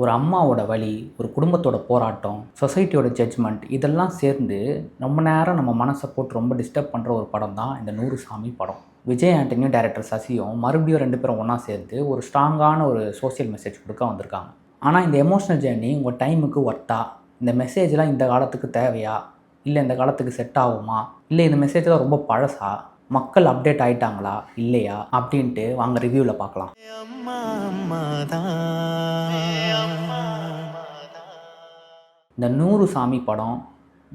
ஒரு அம்மாவோட வலி, ஒரு குடும்பத்தோட போராட்டம், சொசைட்டியோட ஜட்ஜ்மெண்ட் இதெல்லாம் சேர்ந்து ரொம்ப நேரம் நம்ம மனசை போட்டு ரொம்ப டிஸ்டர்ப் பண்ணுற ஒரு படம் தான் இந்த 100 சாமி படம். விஜய் ஆண்டனியும் டைரக்டர் சசியும் மறுபடியும் 2 பேரும் ஒன்றா சேர்ந்து ஒரு ஸ்ட்ராங்கான ஒரு சோஷியல் மெசேஜ் கொடுக்க வந்திருக்காங்க. ஆனால் இந்த எமோஷனல் ஜேர்னி உங்கள் டைமுக்கு ஒர்த்தா? இந்த மெசேஜ்லாம் இந்த காலத்துக்கு தேவையா? இல்லை இந்த காலத்துக்கு செட் ஆகுமா? இல்லை இந்த மெசேஜ்லாம் ரொம்ப பழசா? மக்கள் அப்டேட் ஆகிட்டாங்களா இல்லையா அப்படின்ட்டு வாங்க ரிவ்யூவில் பார்க்கலாம். இந்த 100 சாமி படம்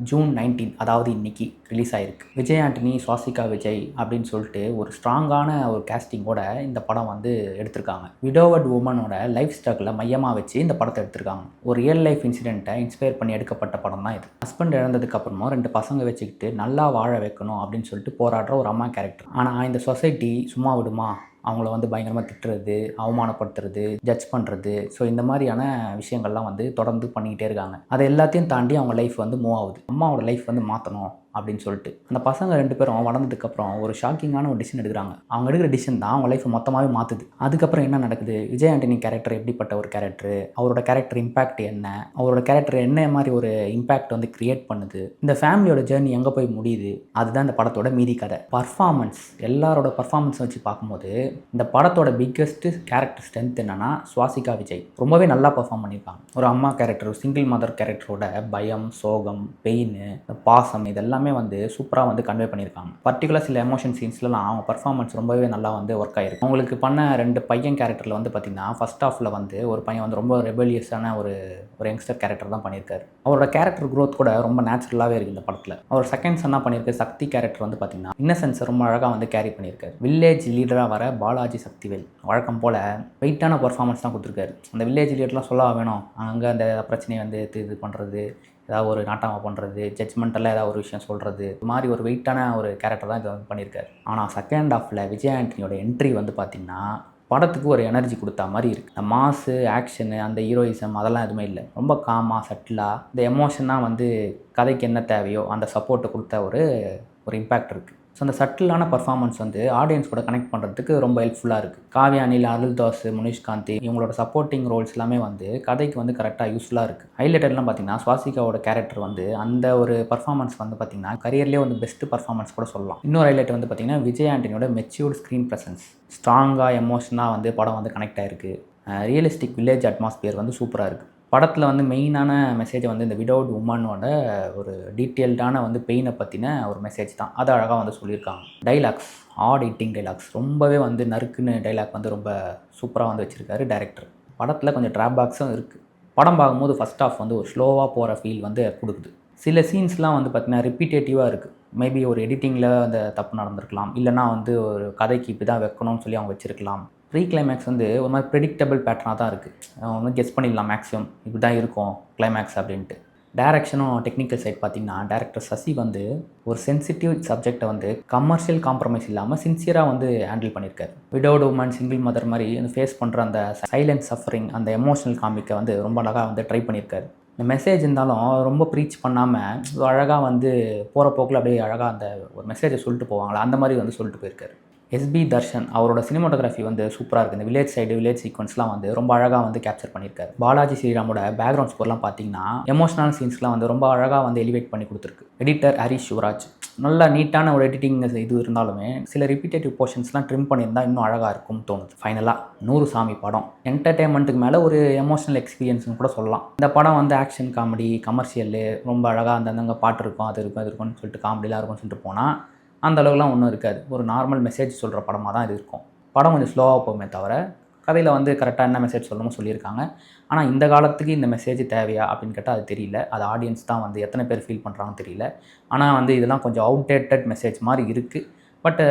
ஜூன் 19 அதாவது இன்னைக்கு ரிலீஸ் ஆகிருக்கு. விஜய் ஆண்டனி, சுவாசிகா விஜய் அப்படின்னு சொல்லிட்டு ஒரு ஸ்ட்ராங்கான ஒரு கேஸ்டிங்கோட இந்த படம் வந்து எடுத்திருக்காங்க. விடோவட் உமனோட லைஃப் ஸ்ட்ரகிளை மையமாக வச்சு இந்த படத்தை எடுத்திருக்காங்க. ஒரு ரியல் லைஃப் இன்சிடென்ட்டை இன்ஸ்பயர் பண்ணி எடுக்கப்பட்ட படம் தான் இது. ஹஸ்பண்ட் இழந்ததுக்கு அப்புறமா 2 பசங்க வச்சுக்கிட்டு நல்லா வாழ வைக்கணும் அப்படின்னு சொல்லிட்டு போராடுற ஒரு அம்மா கேரக்டர். ஆனால் இந்த சொசைட்டி சும்மா விடுமா? அவங்கள வந்து பயங்கரமாக திட்டுறது, அவமானப்படுத்துறது, ஜட்ஜ் பண்ணுறது, ஸோ இந்த மாதிரியான விஷயங்கள்லாம் வந்து தொடர்ந்து பண்ணிக்கிட்டே இருக்காங்க. அதை எல்லாத்தையும் தாண்டி அவங்க லைஃப் வந்து மூவ் ஆகுது. அம்மாவோட லைஃப் வந்து மாற்றணும் அப்படின்னு சொல்லிட்டு அந்த பசங்க 2 பேரும் வளர்ந்ததுக்கப்புறம் ஒரு ஷாக்கிங்கான ஒரு டிசிஷன் எடுக்கிறாங்க. அவங்க எடுக்கிற டிசிஷன் தான் அவங்க லைஃப்பை மொத்தமாகவே மாற்றுது. அதுக்கப்புறம் என்ன நடக்குது? விஜய் ஆண்டனி கேரக்டர் எப்படிப்பட்ட ஒரு கேரக்டர், அவரோட கேரக்டர் இம்பேக்ட் என்ன, அவரோட கேரக்டர் என்ன மாதிரி ஒரு இம்பேக்ட் வந்து கிரியேட் பண்ணுது, இந்த ஃபேமிலியோட ஜேர்னி எங்கே போய் முடியுது, அதுதான் இந்த படத்தோட மீதி கதை. பர்ஃபார்மன்ஸ், எல்லாரோட பர்ஃபார்மன்ஸை வச்சு பார்க்கும்போது இந்த படத்தோட பிக்கெஸ்ட் கேரக்டர் ஸ்ட்ரென்த் என்னன்னா சுவாசிகா விஜய் ரொம்பவே நல்லா பர்ஃபார்ம் பண்ணியிருக்காங்க. ஒரு அம்மா கேரக்டர், சிங்கிள் மதர் கேரக்டரோட பயம், சோகம், பெயின், பாசம் இதெல்லாம் வந்து சூப்பராக வந்து கன்வே பண்ணியிருக்காங்க. பர்டிகுலர் சில எமோஷன் சீன்ஸ்லாம் அவங்க பர்ஃபார்மன்ஸ் ரொம்பவே நல்லா வந்து ஒர்க் ஆகிருக்கு. அவங்களுக்கு பண்ண 2 பையன் கேரக்டரில் வந்து பார்த்திங்கன்னா ஃபர்ஸ்ட் ஹாஃபில் வந்து ஒரு பையன் வந்து ரொம்ப ரெபலியஸான ஒரு யங்ஸ்டர் கேரக்டர் தான் பண்ணியிருக்காரு. அவரோட கேரக்டர் க்ரோத் கூட ரொம்ப நேச்சுரலாகவே இருக்குது இந்த படத்தில். அவர் செகண்ட் சன்னாக பண்ணியிருக்க சக்தி கேரக்டர் வந்து பார்த்திங்கன்னா இன்னசென்ஸை ரொம்ப அழகாக வந்து கேரி பண்ணியிருக்காரு. வில்லேஜ் லீடராக வர பாலாஜி சக்திவேல் வழக்கம் போல் வெயிட்டான பர்ஃபார்மன்ஸ் தான் கொடுத்துருக்காரு. அந்த வில்லேஜ் லீடர்லாம் சொல்ல வேணும், அங்கே அந்த பிரச்சனையை வந்து இது பண்ணுறது, ஏதாவது ஒரு நாட்டாமை பண்ணுறது, ஜட்ஜ்மெண்டெல்லாம் ஏதாவது ஒரு விஷயம் சொல்கிறது, இது மாதிரி ஒரு வெயிட்டான ஒரு கேரக்டர் தான் இதை வந்து பண்ணியிருக்காரு. ஆனால் செகண்ட் ஹாஃபில் விஜய் ஆண்டனியோட என்ட்ரி வந்து பார்த்திங்கன்னா படத்துக்கு ஒரு எனர்ஜி கொடுத்தா மாதிரி இருக்குது. இந்த மாஸு, ஆக்ஷனு, அந்த ஹீரோயிசம் அதெல்லாம் எதுவுமே இல்லை. ரொம்ப காமாக, சட்டிலாக இந்த எமோஷனாக வந்து கதைக்கு என்ன தேவையோ அந்த சப்போர்ட்டை கொடுத்த ஒரு இம்பேக்ட் இருக்குது. ஸோ அந்த சட்டிலான பர்ஃபார்மன்ஸ் வந்து ஆடியன்ஸ் கூட கனெக்ட் பண்ணுறதுக்கு ரொம்ப ஹெல்ப்ஃபுல்லாக இருக்குது. காவ்யா அனில், அருள்தாஸ், முனிஷ்காந்தி இவங்களோட சப்போர்ட்டிங் ரோல்ஸ் எல்லாமே வந்து கதைக்கு வந்து கரெக்டாக யூஸ்ஃபுல்லாக இருக்குது. ஹைலைட்டர்லாம் பார்த்திங்கன்னா சுவாசிகாவோட கேரக்டர் வந்து அந்த ஒரு பர்ஃபார்மன்ஸ் வந்து பார்த்திங்கன்னா கரியர்லேயே வந்து பெஸ்ட் பர்ஃபார்மன்ஸ் கூட சொல்லலாம். இன்னொரு ஹைலைட் வந்து பார்த்திங்கன்னா விஜய் ஆண்டனியோட மெச்சூர்டு ஸ்க்ரீன் ப்ரெசன்ஸ். ஸ்ட்ராங்காக எமோஷனாக வந்து படம் வந்து கனெக்ட் ஆகிருக்கு. ரியலிஸ்டிக் வில்லேஜ் அட்மாஸ்பியர் வந்து சூப்பராக இருக்குது. படத்தில் வந்து மெயினான மெசேஜை வந்து இந்த விடவுட் உமனோட ஒரு டீட்டெயில்டான வந்து பெயினை பற்றின ஒரு மெசேஜ் தான். அதை அழகாக வந்து சொல்லியிருக்காங்க. டைலாக்ஸ், ஆட் ஹிட்டிங் டைலாக்ஸ் ரொம்பவே வந்து நறுக்குன்னு டைலாக் வந்து ரொம்ப சூப்பராக வந்து வச்சுருக்காரு டைரக்டர். படத்தில் கொஞ்சம் ட்ராபேக்ஸும் இருக்குது. படம் பார்க்கும்போது ஃபஸ்ட் ஹாஃப் வந்து ஒரு ஸ்லோவாக போகிற ஃபீல் வந்து கொடுக்குது. சில சீன்ஸ்லாம் வந்து பார்த்திங்கன்னா ரிப்பீட்டேட்டிவாக இருக்குது. மேபி ஒரு எடிட்டிங்கில் அந்த தப்பு நடந்திருக்கலாம், இல்லைனா வந்து ஒரு கதைக்கு இப்படி தான் வைக்கணும்னு சொல்லி அவங்க வச்சுருக்கலாம். ப்ரீ கிளைமேக்ஸ் வந்து ஒரு மாதிரி ப்ரெடிக்டபிள் பேட்டர்னாக தான் இருக்குது. வந்து கெஸ் பண்ணிடலாம் மேக்ஸிமம் இப்படி தான் இருக்கும் கிளைமேக்ஸ் அப்படின்ட்டு. டைரக்ஷனும் டெக்னிக்கல் சைட் பார்த்திங்கன்னா டைரக்டர் சசி வந்து ஒரு சென்சிட்டிவ் சப்ஜெக்டை வந்து கமர்ஷியல் காம்ப்ரமைஸ் இல்லாமல் சின்சியராக வந்து ஹேண்டில் பண்ணியிருக்காரு. விடோட் உமன், சிங்கிள் மதர் மாதிரி ஃபேஸ் பண்ணுற அந்த சைலண்ட் சஃபரிங், அந்த எமோஷனல் காமிக்கை வந்து ரொம்ப அழகாக வந்து ட்ரை பண்ணியிருக்காரு. இந்த மெசேஜ் இருந்தாலும் ரொம்ப ப்ரீச் பண்ணாமல் அழகாக வந்து போகிற போக்கில் அப்படியே அழகாக அந்த ஒரு மெசேஜை சொல்லிட்டு போவாங்களா அந்த மாதிரி வந்து சொல்லிட்டு போயிருக்காரு. எஸ்பி தர்ஷன் அவரோட சினிமாட்டோகிராஃபி வந்து சூப்பராக இருக்குது. இந்த வில்லேஜ் சீக்வன்ஸ்லாம் வந்து ரொம்ப அழகாக வந்து கேப்சர் பண்ணியிருக்காரு. பாலாஜி ஸ்ரீராமோட பேக்ரவுண்ட் ஸ்கோர்லாம் பார்த்தீங்கன்னா எமோஷனல் சீன்ஸ்லாம் வந்து ரொம்ப அழகாக வந்து எலிவேட் பண்ணி கொடுத்துருக்கு. எடிட்டர் ஹரிஷ் சிவராஜ் நல்லா நீட்டான ஒரு எடிட்டிங் இது இருந்தாலுமே சில ரிப்பீட்டேட்டிவ் போர்ஷன்ஸ்லாம் ட்ரிம் பண்ணியிருந்தால் இன்னும் அழகாக இருக்கும்னு தோணுது. ஃபைனலாக 100 சாமி படம் என்டர்டெயின்மெண்ட்டுக்கு மேலே ஒரு எமோஷனல் எக்ஸ்பீரியன்ஸ்னு கூட சொல்லலாம். இந்த படம் வந்து ஆக்ஷன், காமெடி, கமர்ஷியல் ரொம்ப அழகாக அந்தங்க பாட்டு இருக்கும், அது இருக்கும்னு சொல்லிட்டு காமெடிலாம் இருக்கும்னு சொல்லிட்டு போனால் அந்த அளவுக்குலாம் ஒன்றும் இருக்காது. ஒரு நார்மல் மெசேஜ் சொல்கிற படமாக தான் இது இருக்கும். படம் கொஞ்சம் ஸ்லோவாக போகுமே தவிர கதையில் வந்து கரெக்டாக என்ன மெசேஜ் சொல்லணுமோ சொல்லியிருக்காங்க. ஆனால் இந்த காலத்துக்கு இந்த மெசேஜ் தேவையா அப்படின்னு கேட்டால் அது தெரியல. அது ஆடியன்ஸ் தான் வந்து எத்தனை பேர் ஃபீல் பண்ணுறாங்கன்னு தெரியல. ஆனால் வந்து இதெல்லாம் கொஞ்சம் அவுடேட்டட் மெசேஜ் மாதிரி இருக்குது. பட்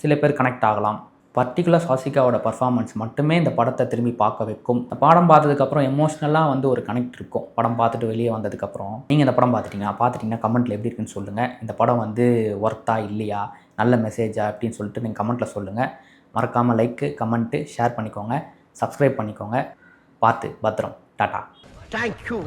சில பேர் கனெக்ட் ஆகலாம். பர்டிகுலர் சுவாசிகாவோட பர்ஃபார்மன்ஸ் மட்டுமே இந்த படத்தை திரும்பி பார்க்க வைக்கும். இந்த படம் பார்த்ததுக்கப்புறம் எமோஷ்னலாக வந்து ஒரு கனெக்ட் இருக்கும். படம் பார்த்துட்டு வெளியே வந்ததுக்கப்புறம் நீங்கள் இந்த படம் பார்த்துட்டிங்கன்னா கமெண்ட்டில் எப்படி இருக்குன்னு சொல்லுங்கள். இந்த படம் வந்து ஒர்த்தா இல்லையா, நல்ல மெசேஜா அப்படின்னு சொல்லிட்டு நீங்கள் கமெண்ட்டில் சொல்லுங்கள். மறக்காமல் லைக்கு, கமெண்ட்டு, ஷேர் பண்ணிக்கோங்க, சப்ஸ்கிரைப் பண்ணிக்கோங்க. பார்த்து பத்திரம். டாட்டா. தேங்க்யூ.